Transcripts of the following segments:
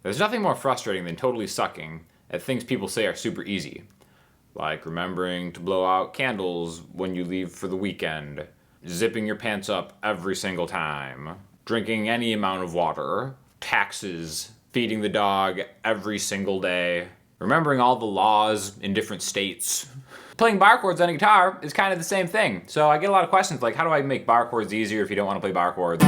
There's nothing more frustrating than totally sucking at things people say are super easy. Like remembering to blow out candles when you leave for the weekend, zipping your pants up every single time, drinking any amount of water, taxes, feeding the dog every single day, remembering all the laws in different states. Playing bar chords on a guitar is kind of the same thing. So I get a lot of questions like, how do I make bar chords easier if you don't want to play bar chords?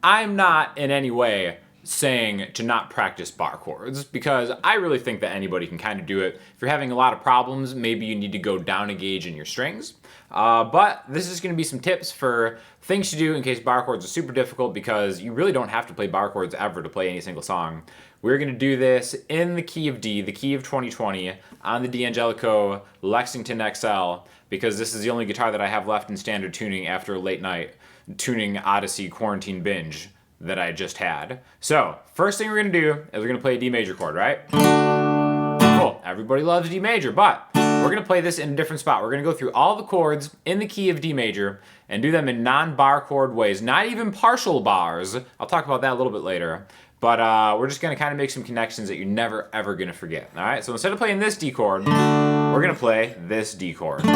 I'm not in any way saying to not practice bar chords, because I really think that anybody can kind of do it. If you're having a lot of problems, maybe you need to go down a gauge in your strings. But this is going to be some tips for things to do in case bar chords are super difficult, because you really don't have to play bar chords ever to play any single song. We're going to do this in the key of D, the key of 2020, on the D'Angelico Lexington XL, because this is the only guitar that I have left in standard tuning after a late night tuning Odyssey quarantine binge that I just had. So, first thing we're gonna do is we're gonna play a D major chord, right? Cool, everybody loves D major, but we're gonna play this in a different spot. We're gonna go through all the chords in the key of D major and do them in non-bar chord ways, not even partial bars. I'll talk about that a little bit later. But we're just gonna kind of make some connections that you're never ever gonna forget, all right? So instead of playing this D chord, we're gonna play this D chord,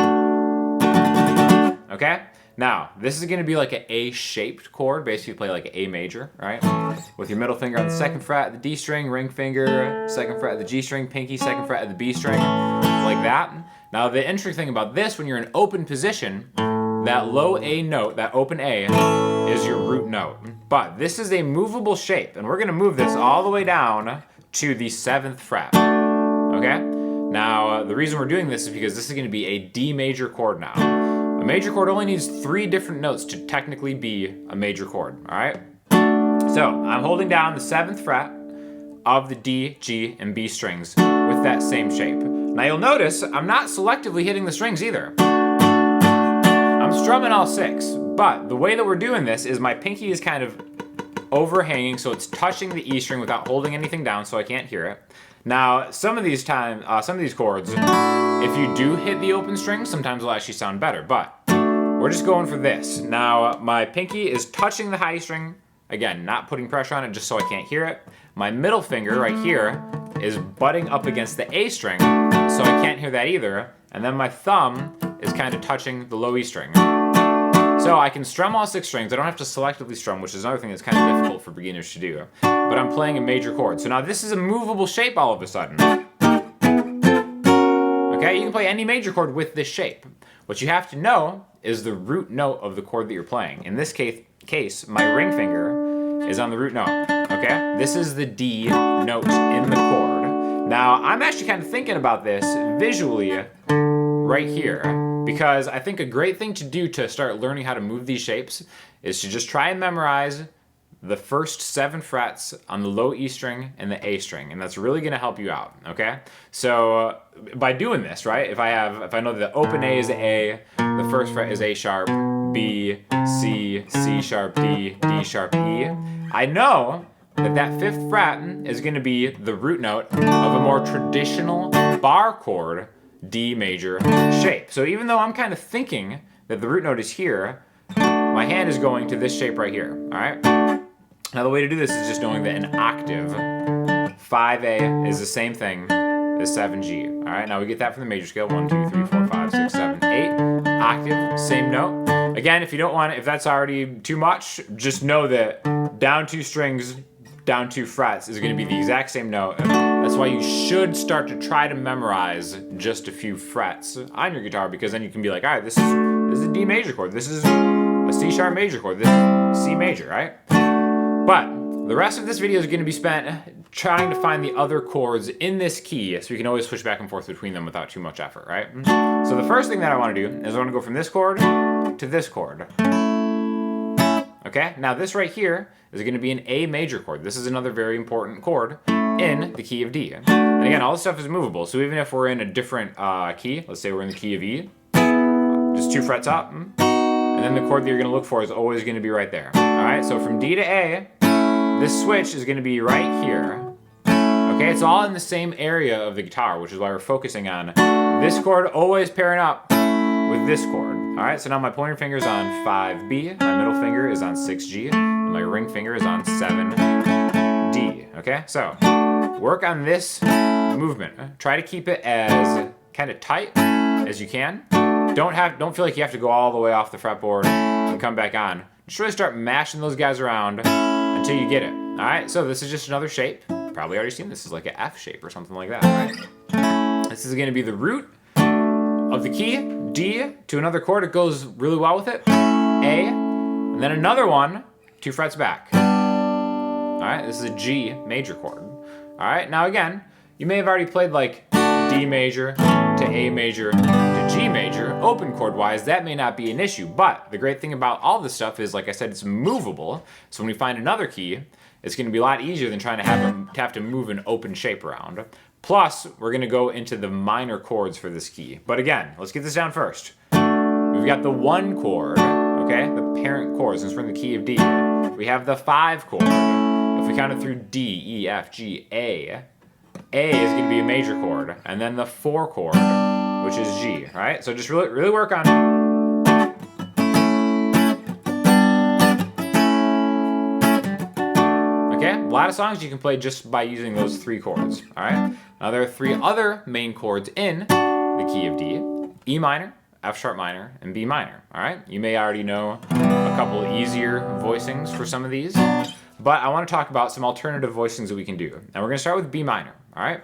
okay? Now, this is gonna be like an A-shaped chord, basically play like an A major, right? With your middle finger on the second fret of the D string, ring finger, second fret of the G string, pinky, second fret of the B string, like that. Now, the interesting thing about this, when you're in open position, that low A note, that open A, is your root note. But this is a movable shape, and we're gonna move this all the way down to the 7th fret, okay? Now, the reason we're doing this is because this is gonna be a D major chord now. A major chord only needs 3 different notes to technically be a major chord, all right? So I'm holding down the 7th fret of the D, G, and B strings with that same shape. Now you'll notice I'm not selectively hitting the strings either. I'm strumming all 6, but the way that we're doing this is my pinky is kind of overhanging, so it's touching the E string without holding anything down, so I can't hear it. Now, some of these chords, if you do hit the open string, sometimes it'll actually sound better, but we're just going for this. Now, my pinky is touching the high string, again, not putting pressure on it just so I can't hear it. My middle finger right here is butting up against the A string, so I can't hear that either. And then my thumb is kind of touching the low E string. So I can strum all 6 strings. I don't have to selectively strum, which is another thing that's kind of difficult for beginners to do. But I'm playing a major chord. So now this is a movable shape all of a sudden. Okay, you can play any major chord with this shape. What you have to know is the root note of the chord that you're playing. In this case, my ring finger is on the root note, okay? This is the D note in the chord. Now, I'm actually kind of thinking about this visually right here, because I think a great thing to do to start learning how to move these shapes is to just try and memorize the first 7 frets on the low E string and the A string, and that's really gonna help you out, okay? So by doing this, right, if I know that the open A is A, the first fret is A sharp, B, C, C sharp, D, D sharp, E, I know that that 5th fret is gonna be the root note of a more traditional bar chord D major shape. So even though I'm kind of thinking that the root note is here, my hand is going to this shape right here, all right? Now the way to do this is just knowing that an octave, 5A, is the same thing as 7G, all right? Now we get that from the major scale, 1, 2, 3, 4, 5, 6, 7, 8. Octave, same note. Again, if you don't want it, if that's already too much, just know that down 2 strings, down 2 frets is gonna be the exact same note. That's why you should start to try to memorize just a few frets on your guitar, because then you can be like, all right, this is a D major chord, this is a C sharp major chord, this is C major, right? But the rest of this video is gonna be spent trying to find the other chords in this key, so you can always switch back and forth between them without too much effort, right? So the first thing that I wanna do is I wanna go from this chord to this chord. Okay, now this right here is gonna be an A major chord. This is another very important chord in the key of D. And again, all this stuff is movable, so even if we're in a different key, let's say we're in the key of E, just 2 frets up, and then the chord that you're gonna look for is always gonna be right there. All right, so from D to A, this switch is gonna be right here. Okay, it's all in the same area of the guitar, which is why we're focusing on this chord always pairing up with this chord. All right, so now my pointer finger is on 5B, my middle finger is on 6G, and my ring finger is on 7D, okay? So work on this movement. Try to keep it as kind of tight as you can. Don't feel like you have to go all the way off the fretboard and come back on. Just really start mashing those guys around until you get it. All right, so this is just another shape. Probably already seen this is like an F shape or something like that, right? This is gonna be the root of the key, D, to another chord. It goes really well with it, A, and then another one, 2 frets back. All right, this is a G major chord. All right, now again, you may have already played like D major to A major to G major, open chord wise, that may not be an issue, but the great thing about all this stuff is, like I said, it's movable, so when we find another key, it's gonna be a lot easier than trying to have to move an open shape around. Plus, we're gonna go into the minor chords for this key. But again, let's get this down first. We've got the 1 chord, okay, the parent chord, since we're in the key of D. We have the 5 chord. If we count it through D, E, F, G, A is gonna be a major chord, and then the 4 chord, which is G, right? So just really work on okay, a lot of songs you can play just by using those 3 chords, all right? Now there are 3 other main chords in the key of D: E minor, F sharp minor, and B minor, all right? You may already know a couple easier voicings for some of these, but I want to talk about some alternative voicings that we can do. And we're going to start with B minor, all right?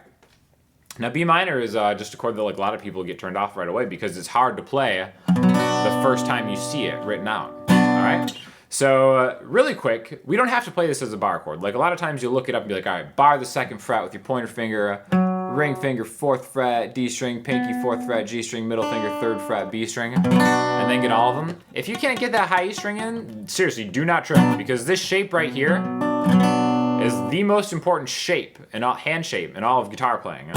Now B minor is just a chord that like a lot of people get turned off right away because it's hard to play the first time you see it written out, all right? So really quick, we don't have to play this as a bar chord. Like a lot of times you'll look it up and be like, all right, bar the 2nd fret with your pointer finger, ring finger 4th fret, D string, pinky 4th fret, G string, middle finger 3rd fret, B string, and then get all of them. If you can't get that high E string in, seriously, do not trip, because this shape right here is the most important shape, hand shape in all of guitar playing.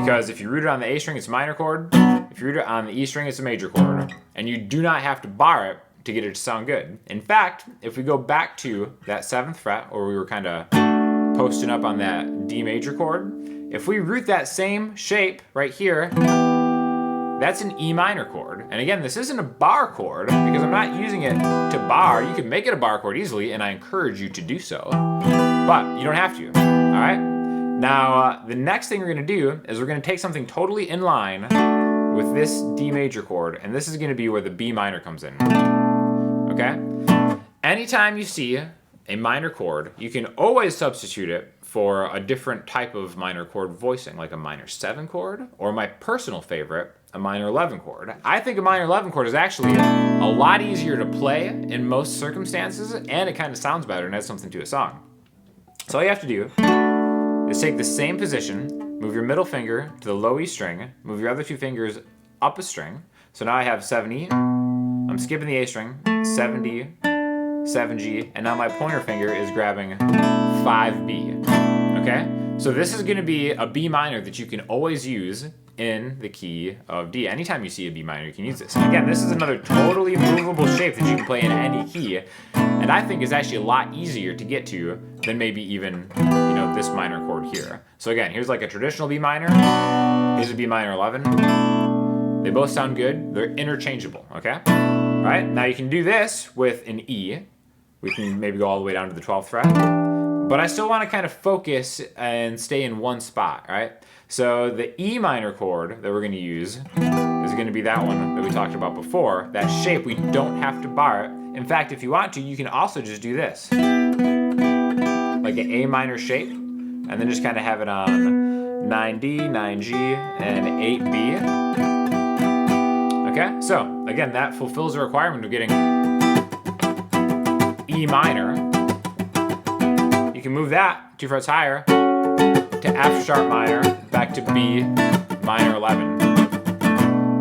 Because if you root it on the A string, it's a minor chord. If you root it on the E string, it's a major chord. And you do not have to bar it to get it to sound good. In fact, if we go back to that 7th fret, or we were kind of posting up on that D major chord, if we root that same shape right here, that's an E minor chord. And again, this isn't a bar chord because I'm not using it to bar. You can make it a bar chord easily, and I encourage you to do so, but you don't have to, all right? Now, the next thing we're gonna do is we're gonna take something totally in line with this D major chord, and this is gonna be where the B minor comes in, okay? Anytime you see a minor chord, you can always substitute it for a different type of minor chord voicing, like a minor 7 chord, or my personal favorite, a minor 11 chord. I think a minor 11 chord is actually a lot easier to play in most circumstances, and it kind of sounds better and adds something to a song. So all you have to do is take the same position, move your middle finger to the low E string, move your other 2 fingers up a string. So now I have 7E, I'm skipping the A string, 7D, 7G, and now my pointer finger is grabbing 5B, okay? So this is gonna be a B minor that you can always use in the key of D. Anytime you see a B minor, you can use this. And again, this is another totally movable shape that you can play in any key, and I think is actually a lot easier to get to than maybe even, you know, this minor chord here. So again, here's like a traditional B minor, here's a B minor 11. They both sound good, they're interchangeable, okay? All right, now you can do this with an E. We can maybe go all the way down to the 12th fret, but I still want to kind of focus and stay in one spot, right? So the E minor chord that we're going to use is going to be that one that we talked about before. That shape, we don't have to bar it. In fact, if you want to, you can also just do this. Like an A minor shape, and then just kind of have it on 9D, 9G, and 8B. Okay, so again, that fulfills the requirement of getting E minor. You can move that 2 frets higher to F sharp minor, back to B minor 11.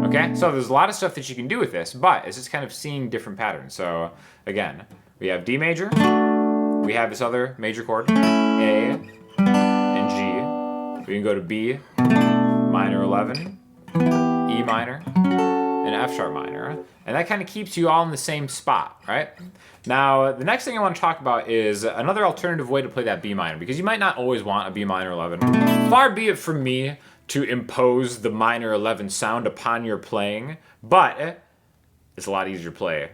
Okay, so there's a lot of stuff that you can do with this, but it's just kind of seeing different patterns. So again, we have D major, we have this other major chord, A and G. We can go to B minor 11, E minor, and F sharp minor. And that kind of keeps you all in the same spot, right? Now, the next thing I want to talk about is another alternative way to play that B minor, because you might not always want a B minor 11. Far be it from me to impose the minor 11 sound upon your playing, but it's a lot easier to play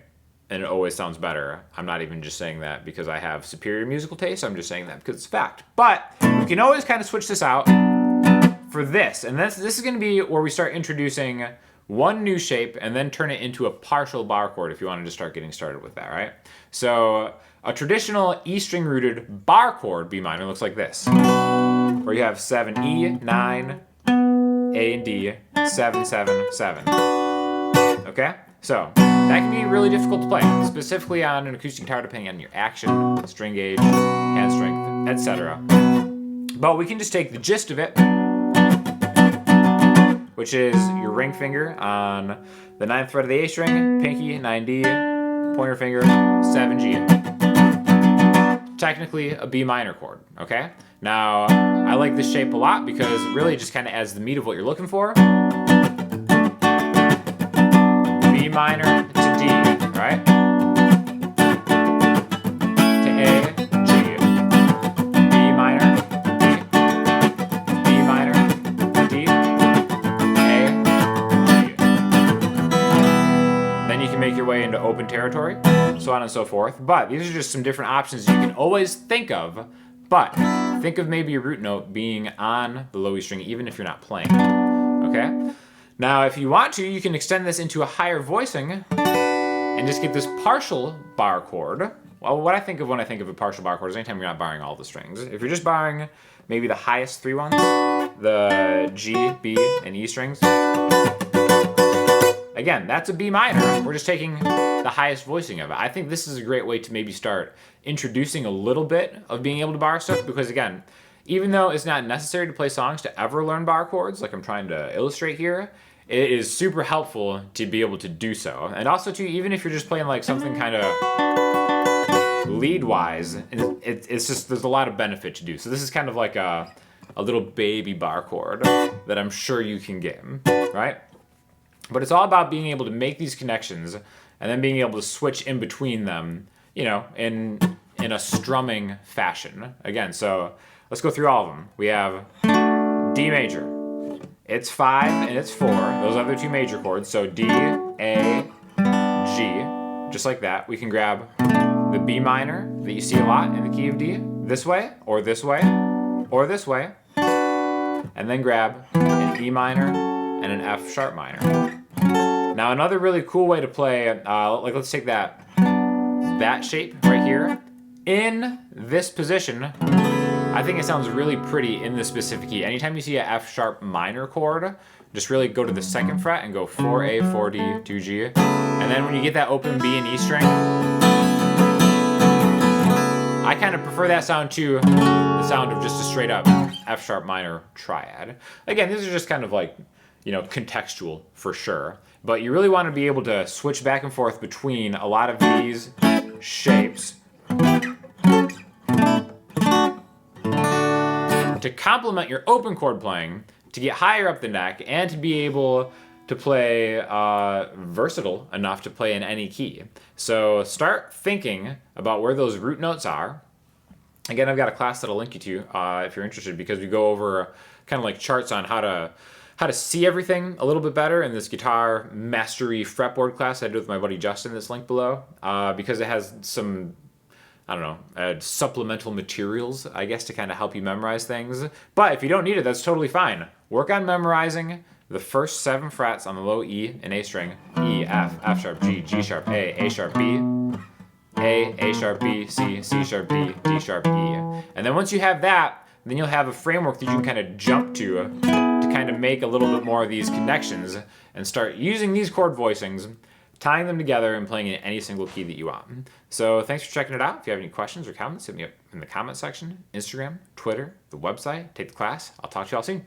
and it always sounds better. I'm not even just saying that because I have superior musical taste. I'm just saying that because it's fact. But you can always kind of switch this out for this. And this is going to be where we start introducing one new shape and then turn it into a partial bar chord if you wanted to start getting started with that, right? So a traditional E string rooted bar chord, B minor, looks like this, where you have 7 E, 9, A and D, 7, 7, 7. Okay? So that can be really difficult to play, specifically on an acoustic guitar depending on your action, string gauge, hand strength, etc. But we can just take the gist of it, which is your ring finger on the 9th fret of the A string, pinky, 9D, pointer finger, 7G. Technically a B minor chord, okay? Now, I like this shape a lot because it really just kind of adds the meat of what you're looking for. B minor to D, right? To A, G. B minor, D. B minor, D. A, G. Then you can make your way into open territory, so on and so forth. But these are just some different options you can always think of. But think of maybe a root note being on the low E string even if you're not playing, okay? Now, if you want to, you can extend this into a higher voicing and just get this partial bar chord. Well, what I think of when I think of a partial bar chord is anytime you're not barring all the strings. If you're just barring maybe the highest 3 ones, the G, B, and E strings, again, that's a B minor. We're just taking the highest voicing of it. I think this is a great way to maybe start introducing a little bit of being able to bar stuff because, again, even though it's not necessary to play songs to ever learn bar chords, like I'm trying to illustrate here, it is super helpful to be able to do so. And also, too, even if you're just playing like something kind of lead-wise, it's just, there's a lot of benefit to do. So this is kind of like a little baby bar chord that I'm sure you can get, right? But it's all about being able to make these connections and then being able to switch in between them, you know, in a strumming fashion. Again, so let's go through all of them. We have D major. It's 5 and it's 4. Those other 2 major chords. So D, A, G, just like that. We can grab the B minor that you see a lot in the key of D, this way, or this way, or this way, and then grab an E minor and an F sharp minor. Now another really cool way to play, like let's take that shape right here. In this position, I think it sounds really pretty in this specific key. Anytime you see an F sharp minor chord, just really go to the 2nd fret and go 4A, 4D, 2G. And then when you get that open B and E string, I kind of prefer that sound to the sound of just a straight up F sharp minor triad. Again, these are just kind of like, you know, contextual for sure. But you really want to be able to switch back and forth between a lot of these shapes to complement your open chord playing, to get higher up the neck, and to be able to play versatile enough to play in any key. So start thinking about where those root notes are. Again, I've got a class that I'll link you to if you're interested, because we go over kind of like charts on how to see everything a little bit better in this guitar mastery fretboard class I did with my buddy Justin that's linked below, because it has some, I don't know, supplemental materials, I guess, to kind of help you memorize things. But if you don't need it, that's totally fine. Work on memorizing the first 7 frets on the low E and A string. E, F, F sharp, G, G sharp, A sharp, B, A sharp, B, C, C sharp, D, D sharp, E. And then once you have that, then you'll have a framework that you can kind of jump to kind of make a little bit more of these connections and start using these chord voicings, tying them together and playing in any single key that you want. So thanks for checking it out. If you have any questions or comments, hit me up in the comment section, Instagram, Twitter, the website, take the class. I'll talk to you all soon.